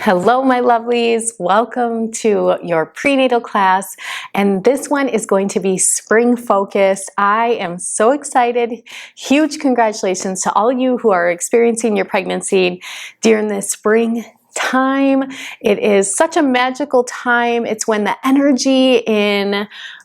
Hello, my lovelies. Welcome to your prenatal class. And this one is going to be spring focused. I am so excited. Huge congratulations to all you who are experiencing your pregnancy during this spring time. It is such a magical time. It's when the energy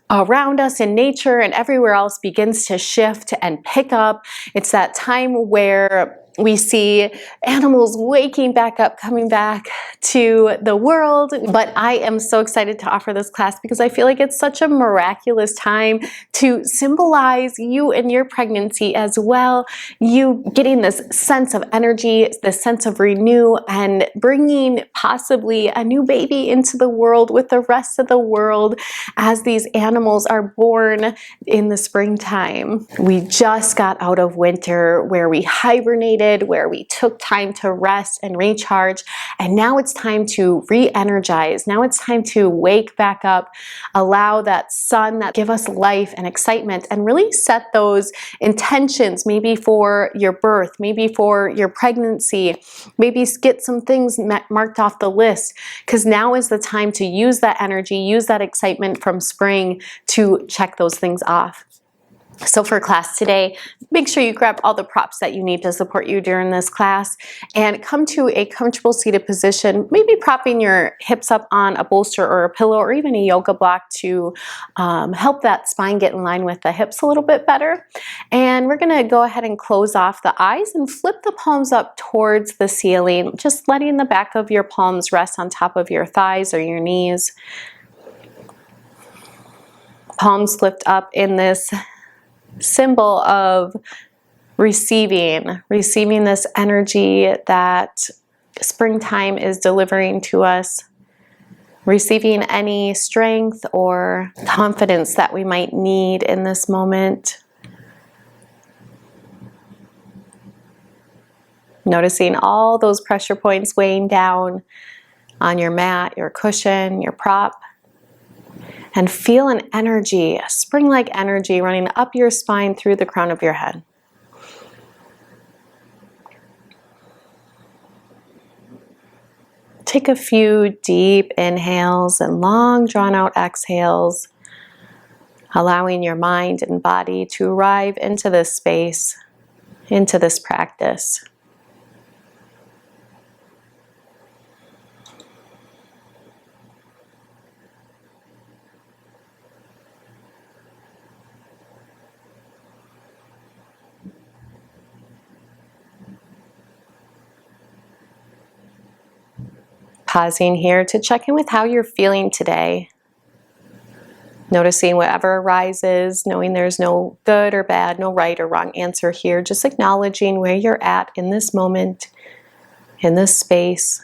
around us in nature and everywhere else begins to shift and pick up. It's that time where we see animals waking back up, coming back to the world. But I am so excited to offer this class because I feel like it's such a miraculous time to symbolize you and your pregnancy as well. You getting this sense of energy, this sense of renew, and bringing possibly a new baby into the world with the rest of the world as these animals are born in the springtime. We just got out of winter where we hibernated, where we took time to rest and recharge, and now it's time to re-energize. Now it's time to wake back up, allow that sun that give us life and excitement, and really set those intentions, maybe for your birth, maybe for your pregnancy, maybe get some things marked off the list, because now is the time to use that energy, use that excitement from spring to check those things off. So for class today, make sure you grab all the props that you need to support you during this class and come to a comfortable seated position, maybe propping your hips up on a bolster or a pillow or even a yoga block to help that spine get in line with the hips a little bit better. And we're gonna go ahead and close off the eyes and flip the palms up towards the ceiling, just letting the back of your palms rest on top of your thighs or your knees. Palms lift up in this symbol of receiving this energy that springtime is delivering to us, receiving any strength or confidence that we might need in this moment. Noticing all those pressure points weighing down on your mat, your cushion, your prop. And feel an energy, a spring-like energy running up your spine through the crown of your head. Take a few deep inhales and long drawn-out exhales, allowing your mind and body to arrive into this space, into this practice. Pausing here to check in with how you're feeling today. Noticing whatever arises, knowing there's no good or bad, no right or wrong answer here. Just acknowledging where you're at in this moment, in this space.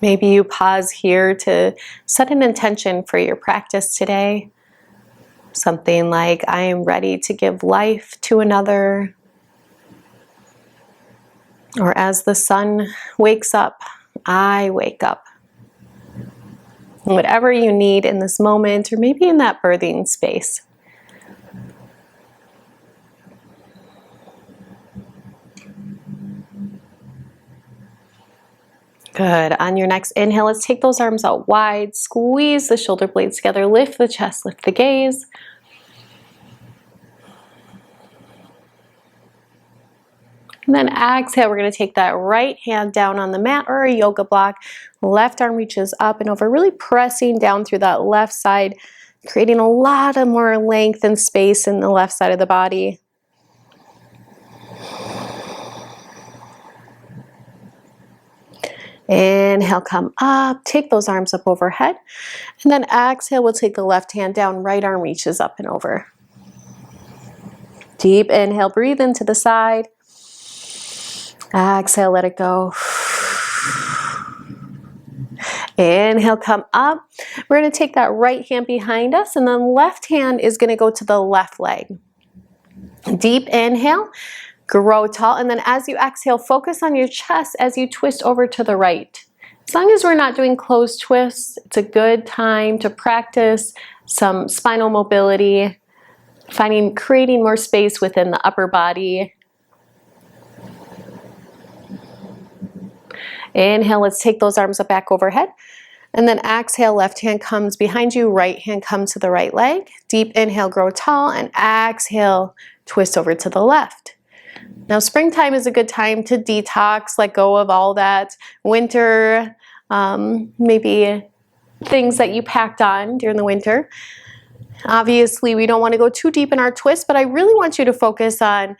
Maybe you pause here to set an intention for your practice today. Something like, I am ready to give life to another. Or as the sun wakes up, I wake up. Whatever you need in this moment, or maybe in that birthing space. Good. On your next inhale, let's take those arms out wide, squeeze the shoulder blades together, lift the chest, lift the gaze. And then exhale, we're going to take that right hand down on the mat or a yoga block. Left arm reaches up and over, really pressing down through that left side, creating a lot of more length and space in the left side of the body. Inhale, come up, take those arms up overhead. And then exhale, we'll take the left hand down, right arm reaches up and over. Deep inhale, breathe into the side. Exhale, let it go. Inhale, come up. We're going to take that right hand behind us, and then left hand is going to go to the left leg. Deep inhale. grow tall. And then as you exhale, focus on your chest as you twist over to the right. As long as we're not doing closed twists, it's a good time to practice some spinal mobility, creating more space within the upper body. Inhale, let's take those arms up back overhead. And then exhale, left hand comes behind you, right hand comes to the right leg. Deep inhale, grow tall, and exhale, twist over to the left. Now, springtime is a good time to detox, let go of all that winter, maybe things that you packed on during the winter. Obviously, we don't want to go too deep in our twist, but I really want you to focus on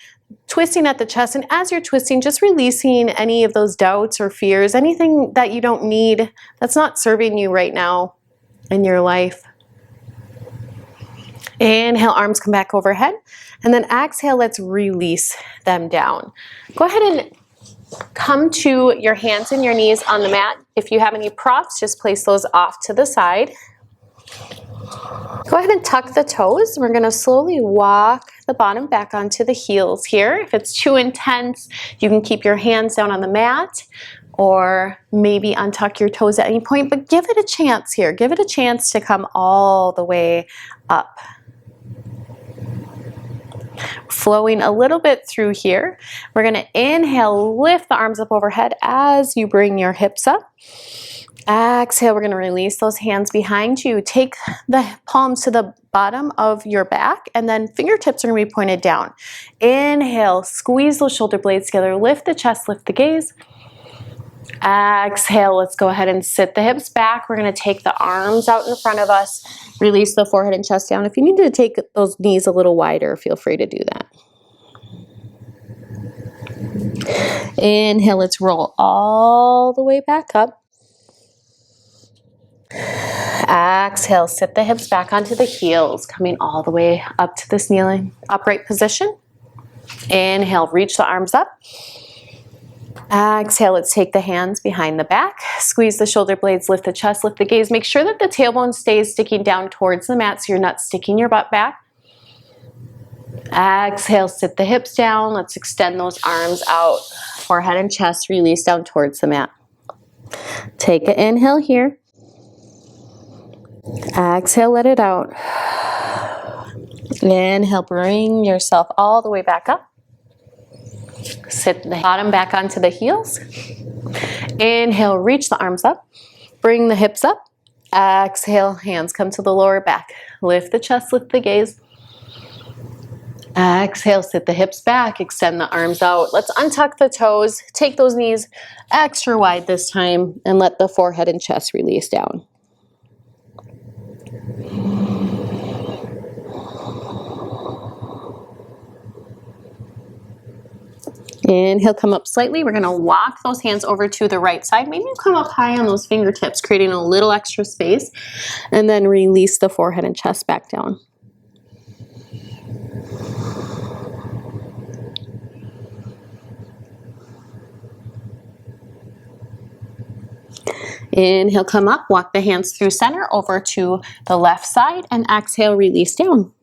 twisting at the chest. And as you're twisting, just releasing any of those doubts or fears, anything that you don't need, that's not serving you right now in your life. Inhale, arms come back overhead. And then exhale, let's release them down. Go ahead and come to your hands and your knees on the mat. If you have any props, just place those off to the side. Go ahead and tuck the toes. We're going to slowly walk the bottom back onto the heels here. If it's too intense, you can keep your hands down on the mat or maybe untuck your toes at any point, but give it a chance here. Give it a chance to come all the way up. Flowing a little bit through here. We're going to inhale, lift the arms up overhead as you bring your hips up. Exhale, we're going to release those hands behind you. Take the palms to the bottom of your back, and then fingertips are going to be pointed down. Inhale, squeeze those shoulder blades together. Lift the chest, lift the gaze. Exhale, let's go ahead and sit the hips back. We're going to take the arms out in front of us. Release the forehead and chest down. If you need to take those knees a little wider, feel free to do that. Inhale, let's roll all the way back up. Exhale, sit the hips back onto the heels, coming all the way up to this kneeling upright position. Inhale, reach the arms up. Exhale, let's take the hands behind the back. Squeeze the shoulder blades, lift the chest, lift the gaze. Make sure that the tailbone stays sticking down towards the mat so you're not sticking your butt back. Exhale, sit the hips down. Let's extend those arms out. Forehead and chest release down towards the mat. Take an inhale here. Exhale, let it out. Inhale, bring yourself all the way back up. Sit the bottom back onto the heels. Inhale, reach the arms up. Bring the hips up. Exhale, hands come to the lower back. Lift the chest, lift the gaze. Exhale, sit the hips back, extend the arms out. Let's untuck the toes. Take those knees extra wide this time and let the forehead and chest release down. Inhale, come up slightly. We're going to walk those hands over to the right side. Maybe you come up high on those fingertips, creating a little extra space. And then release the forehead and chest back down. Inhale, come up. Walk the hands through center over to the left side. And exhale, release down.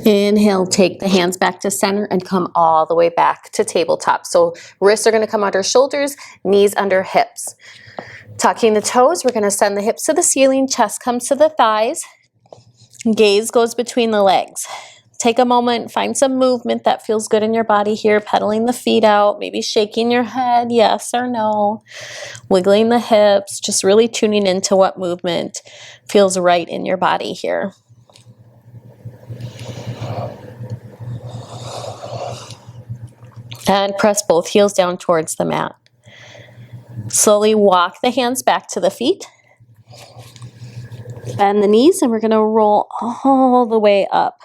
Inhale, take the hands back to center and come all the way back to tabletop. So wrists are going to come under shoulders, knees under hips. Tucking the toes, we're going to send the hips to the ceiling, chest comes to the thighs, gaze goes between the legs. Take a moment, find some movement that feels good in your body here, pedaling the feet out, maybe shaking your head, yes or no, wiggling the hips, just really tuning into what movement feels right in your body here. And press both heels down towards the mat. Slowly walk the hands back to the feet. Bend the knees and we're going to roll all the way up.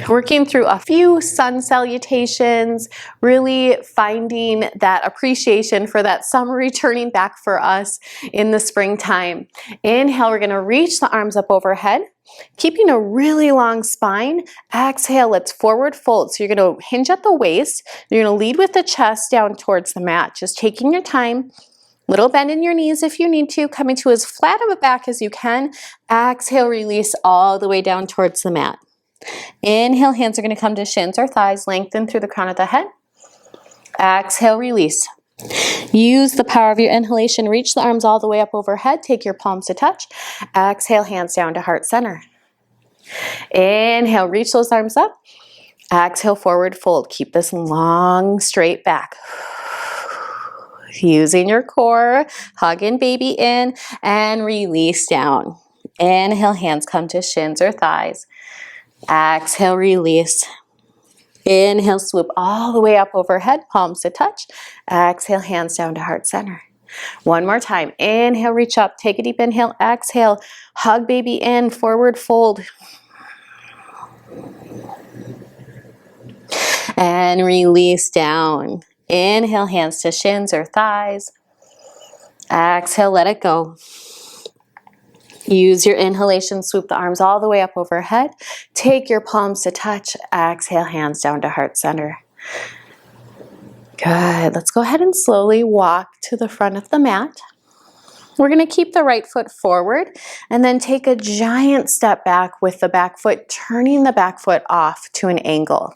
Working through a few sun salutations, really finding that appreciation for that summer returning back for us in the springtime. Inhale, we're going to reach the arms up overhead. Keeping a really long spine, exhale, let's forward fold. So you're gonna hinge at the waist. You're gonna lead with the chest down towards the mat, just taking your time. Little bend in your knees if you need to, coming to as flat of a back as you can. Exhale, release all the way down towards the mat. Inhale, hands are gonna come to shins or thighs, lengthen through the crown of the head. Exhale, release. Use the power of your inhalation, reach the arms all the way up overhead, take your palms to touch. Exhale, hands down to heart center. Inhale, reach those arms up. Exhale, forward fold. Keep this long, straight back. Using your core, hug in baby in, and release down. Inhale, hands come to shins or thighs. Exhale, release. Inhale, swoop all the way up overhead, palms to touch. Exhale, hands down to heart center. One more time. Inhale, reach up, take a deep inhale. Exhale, hug baby in, forward fold. And release down. Inhale, hands to shins or thighs. Exhale, let it go. Use your inhalation, swoop the arms all the way up overhead. Take your palms to touch. Exhale, hands down to heart center. Good. Let's go ahead and slowly walk to the front of the mat. We're going to keep the right foot forward and then take a giant step back with the back foot, turning the back foot off to an angle.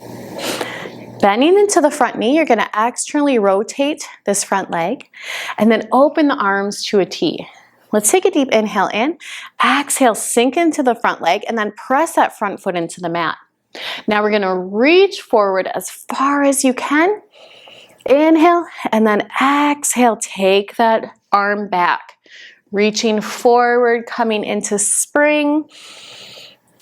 Bending into the front knee, you're going to externally rotate this front leg and then open the arms to a T. Let's take a deep inhale in. Exhale, sink into the front leg and then press that front foot into the mat. Now we're going to reach forward as far as you can. Inhale and then exhale, take that arm back. Reaching forward, coming into spring.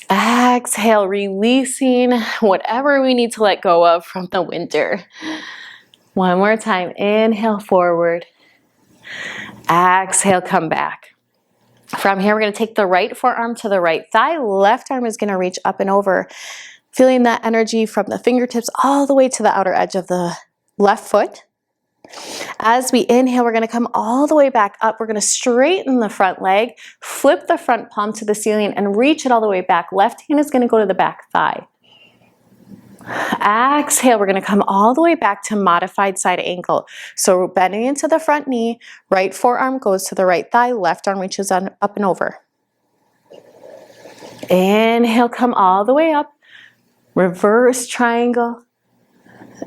Exhale, releasing whatever we need to let go of from the winter. One more time. Inhale, forward. Exhale, come back. From here, we're going to take the right forearm to the right thigh. Left arm is going to reach up and over, feeling that energy from the fingertips all the way to the outer edge of the left foot. As we inhale, we're going to come all the way back up. We're going to straighten the front leg, flip the front palm to the ceiling, and reach it all the way back. Left hand is going to go to the back thigh. Exhale, we're going to come all the way back to modified side ankle. So bending into the front knee, right forearm goes to the right thigh, left arm reaches on, up and over. Inhale, come all the way up, reverse triangle,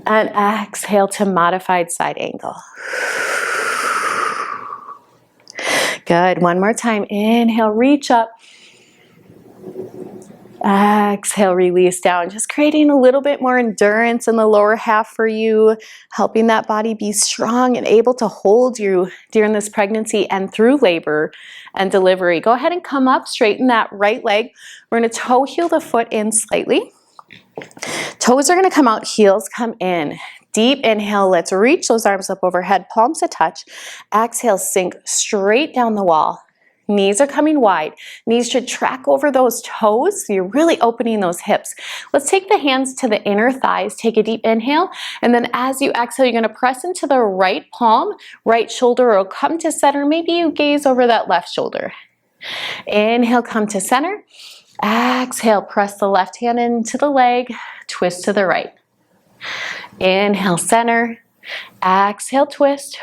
and exhale to modified side angle. Good, one more time. Inhale, reach up. Exhale, release down. Just creating a little bit more endurance in the lower half for you, helping that body be strong and able to hold you during this pregnancy and through labor and delivery. Go ahead and come up, straighten that right leg. We're going to toe heel the foot in slightly. Toes are going to come out, heels come in. Deep inhale, let's reach those arms up overhead, palms to touch. Exhale, sink straight down the wall. Knees are coming wide. Knees should track over those toes, so you're really opening those hips. Let's take the hands to the inner thighs. Take a deep inhale, and then as you exhale, you're going to press into the right palm, right shoulder will come to center. Maybe you gaze over that left shoulder. Inhale, come to center. Exhale, press the left hand into the leg, twist to the right. Inhale, center. Exhale, twist.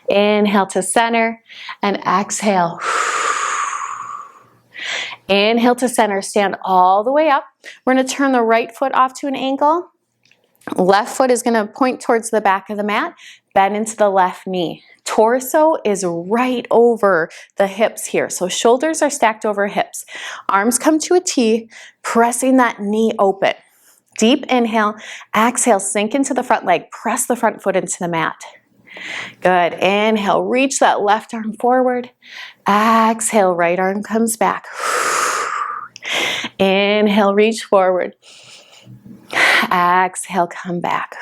Inhale to center and exhale. Inhale to center, stand all the way up. We're going to turn the right foot off to an angle. Left foot is going to point towards the back of the mat, bend into the left knee. Torso is right over the hips here. So shoulders are stacked over hips. Arms come to a T, pressing that knee open. Deep inhale, exhale, sink into the front leg, press the front foot into the mat. Good. Inhale, reach that left arm forward. Exhale, right arm comes back. Inhale, reach forward. Exhale, come back.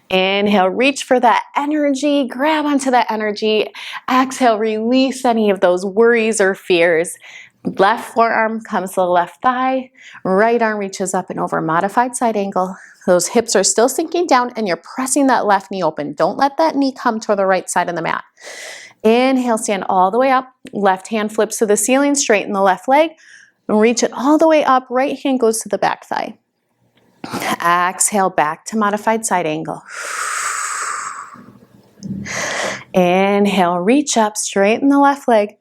Inhale, reach for that energy, grab onto that energy. Exhale, release any of those worries or fears. Left forearm comes to the left thigh. Right arm reaches up and over, modified side angle. Those hips are still sinking down and you're pressing that left knee open. Don't let that knee come to the right side of the mat. Inhale, stand all the way up. Left hand flips to the ceiling, straighten the left leg. And reach it all the way up. Right hand goes to the back thigh. Exhale, back to modified side angle. Inhale, reach up, straighten the left leg.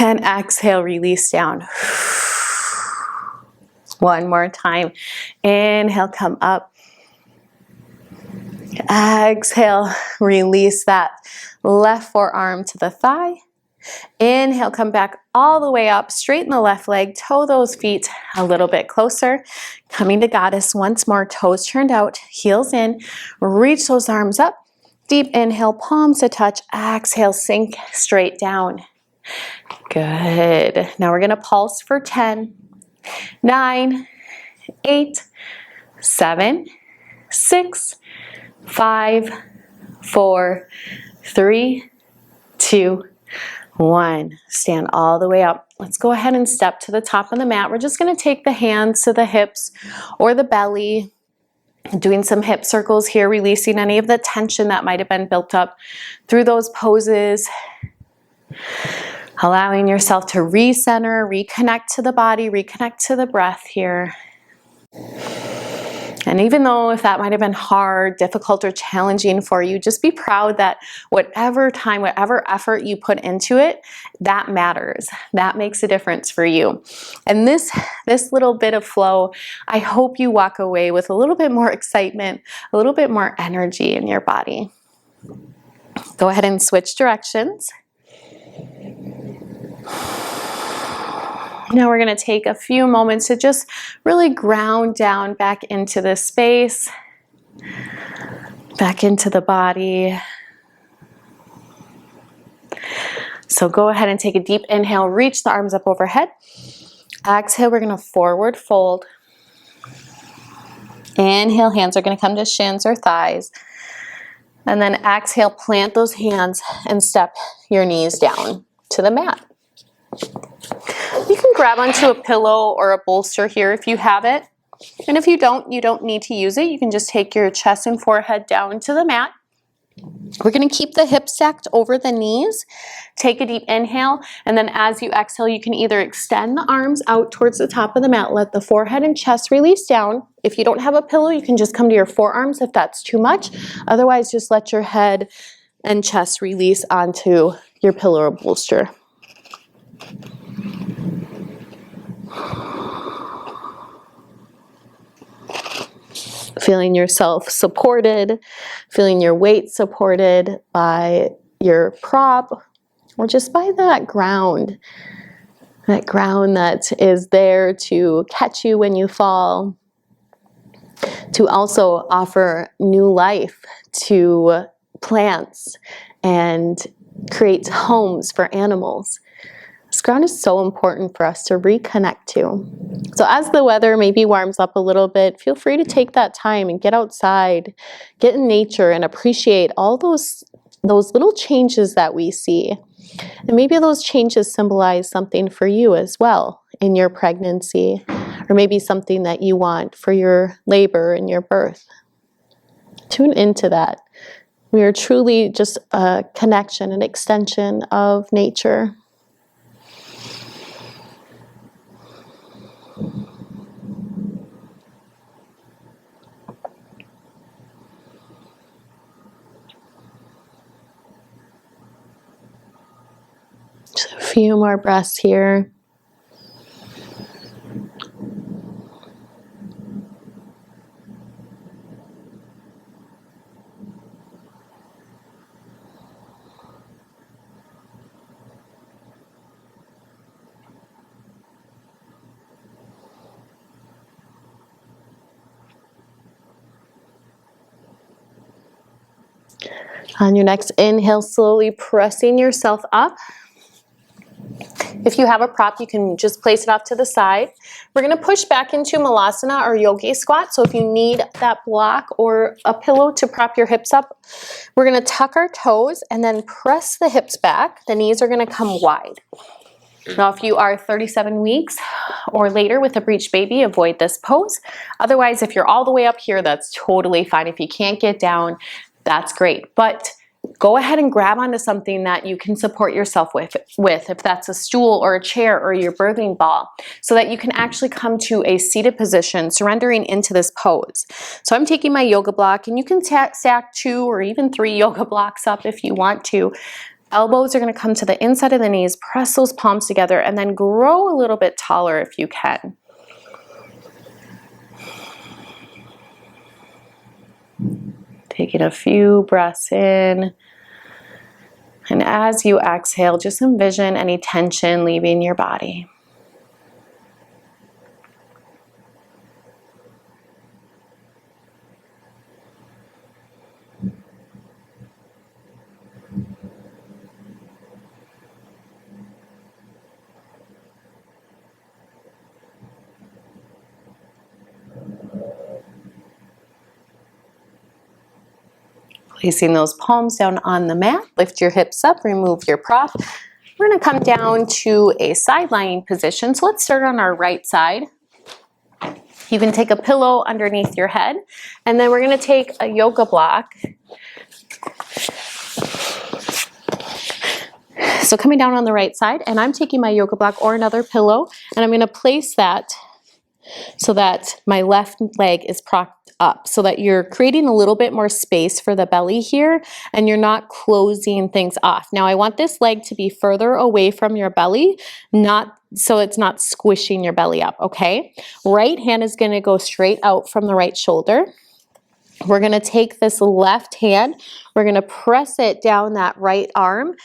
And exhale, release down. One more time. Inhale, come up. Exhale, release that left forearm to the thigh. Inhale, come back all the way up, straighten the left leg, toe those feet a little bit closer. Coming to goddess once more, toes turned out, heels in, reach those arms up. Deep inhale, palms to touch. Exhale, sink straight down. Good. Now we're gonna pulse for 10, 9, 8, 7, 6, 5, 4, 3, 2, 1. Stand all the way up. Let's go ahead and step to the top of the mat. We're just going to take the hands to the hips or the belly, doing some hip circles here, releasing any of the tension that might have been built up through those poses. Allowing yourself to recenter, reconnect to the body, reconnect to the breath here. And even though if that might have been hard, difficult, or challenging for you, just be proud that whatever time, whatever effort you put into it, that matters. That makes a difference for you. And this little bit of flow, I hope you walk away with a little bit more excitement, a little bit more energy in your body. Go ahead and switch directions. Now we're going to take a few moments to just really ground down back into this space, back into the body. So go ahead and take a deep inhale, reach the arms up overhead. Exhale, we're going to forward fold. Inhale, hands are going to come to shins or thighs. And then exhale, plant those hands and step your knees down to the mat. You can grab onto a pillow or a bolster here if you have it. And if you don't need to use it. You can just take your chest and forehead down to the mat. We're going to keep the hips stacked over the knees. Take a deep inhale, and then as you exhale, you can either extend the arms out towards the top of the mat, let the forehead and chest release down. If you don't have a pillow, you can just come to your forearms if that's too much. Otherwise, just let your head and chest release onto your pillow or bolster. Feeling yourself supported, feeling your weight supported by your prop, or just by that ground that is there to catch you when you fall, to also offer new life to plants and create homes for animals. This ground is so important for us to reconnect to. So as the weather maybe warms up a little bit, feel free to take that time and get outside, get in nature, and appreciate all those little changes that we see. And maybe those changes symbolize something for you as well in your pregnancy, or maybe something that you want for your labor and your birth. Tune into that. We are truly just a connection, an extension of nature. Just a few more breaths here. On your next inhale, slowly pressing yourself up. If you have a prop, you can just place it off to the side. We're going to push back into Malasana or Yogi squat. So if you need that block or a pillow to prop your hips up, we're going to tuck our toes and then press the hips back. The knees are going to come wide. Now, if you are 37 weeks or later with a breech baby, avoid this pose. Otherwise, if you're all the way up here, that's totally fine. If you can't get down, that's great. But go ahead and grab onto something that you can support yourself with, if that's a stool or a chair or your birthing ball, so that you can actually come to a seated position, surrendering into this pose. So I'm taking my yoga block, and you can stack 2 or even 3 yoga blocks up if you want to. Elbows are going to come to the inside of the knees, press those palms together, and then grow a little bit taller if you can. Taking a few breaths in. And as you exhale, just envision any tension leaving your body. Placing those palms down on the mat, lift your hips up, remove your prop. We're going to come down to a side lying position. So let's start on our right side. You can take a pillow underneath your head, and then we're going to take a yoga block. So coming down on the right side, and I'm taking my yoga block or another pillow, and I'm going to place that so that my left leg is propped up, so that you're creating a little bit more space for the belly here, and you're not closing things off. Now I want this leg to be further away from your belly, so it's not squishing your belly up, okay? Right hand is going to go straight out from the right shoulder. We're going to take this left hand, we're going to press it down that right arm,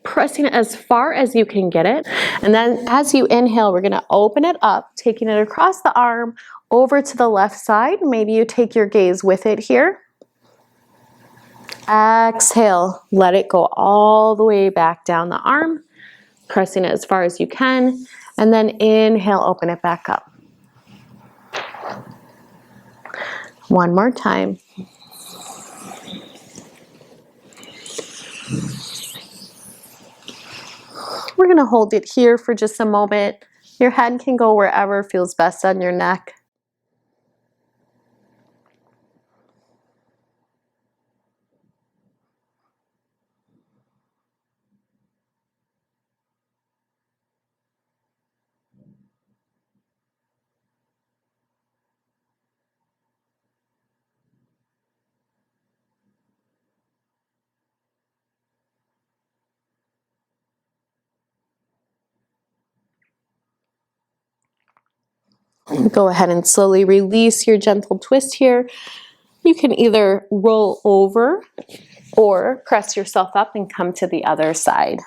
pressing it as far as you can get it. And then as you inhale, we're going to open it up, taking it across the arm over to the left side. Maybe you take your gaze with it here. Exhale, let it go all the way back down the arm, pressing it as far as you can. And then inhale, open it back up. One more time. We're going to hold it here for just a moment. Your head can go wherever feels best on your neck. Go ahead and slowly release your gentle twist here. You can either roll over or press yourself up and come to the other side.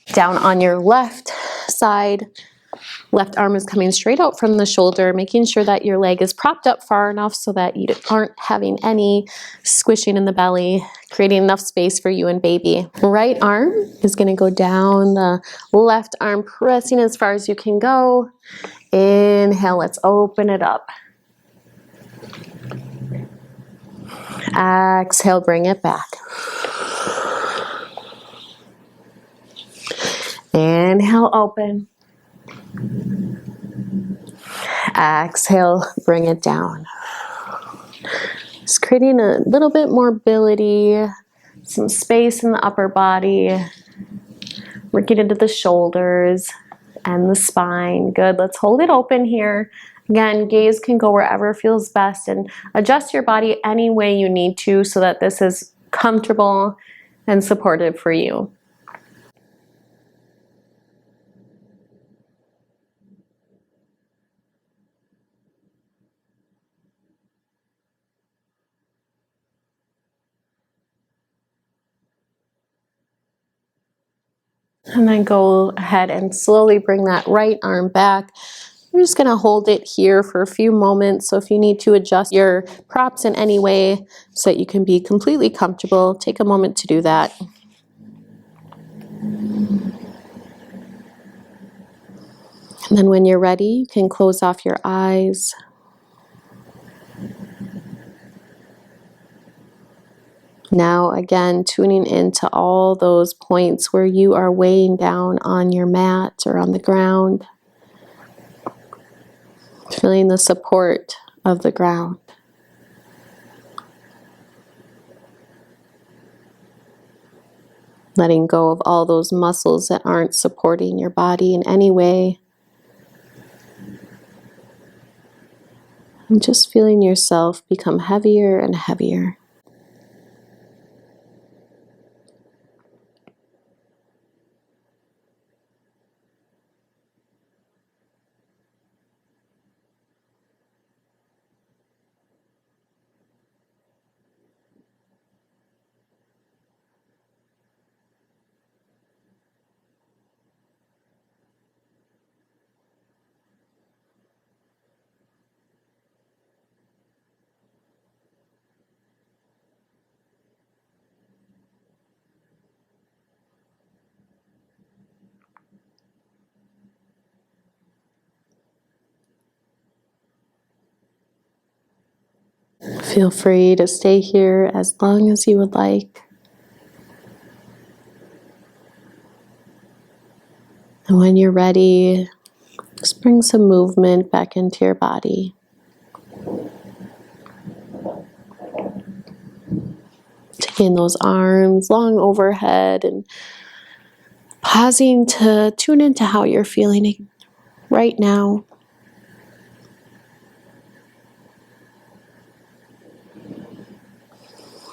Down on your left side, left arm is coming straight out from the shoulder, making sure that your leg is propped up far enough so that you aren't having any squishing in the belly, creating enough space for you and baby. Right arm is going to go down the left arm, pressing as far as you can go. Inhale, let's open it up. Exhale, bring it back. Inhale, open. Exhale, bring it down. Just creating a little bit more mobility, some space in the upper body, working into the shoulders and the spine. Good, let's hold it open here. Again, gaze can go wherever feels best, and adjust your body any way you need to so that this is comfortable and supportive for you. And then go ahead and slowly bring that right arm back. You're just going to hold it here for a few moments. So if you need to adjust your props in any way so that you can be completely comfortable, take a moment to do that. And then when you're ready, you can close off your eyes. Now again, tuning into all those points where you are weighing down on your mat or on the ground. Feeling the support of the ground. Letting go of all those muscles that aren't supporting your body in any way. And just feeling yourself become heavier and heavier. Feel free to stay here as long as you would like. And when you're ready, just bring some movement back into your body. Taking those arms long overhead and pausing to tune into how you're feeling right now.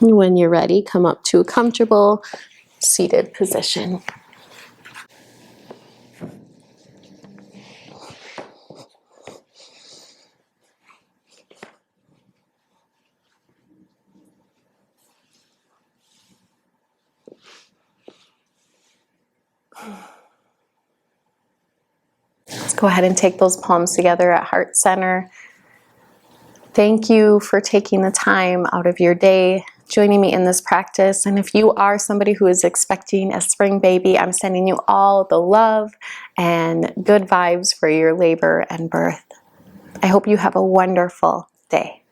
And when you're ready, come up to a comfortable seated position. Let's go ahead and take those palms together at heart center. Thank you for taking the time out of your day, joining me in this practice. And if you are somebody who is expecting a spring baby, I'm sending you all the love and good vibes for your labor and birth. I hope you have a wonderful day.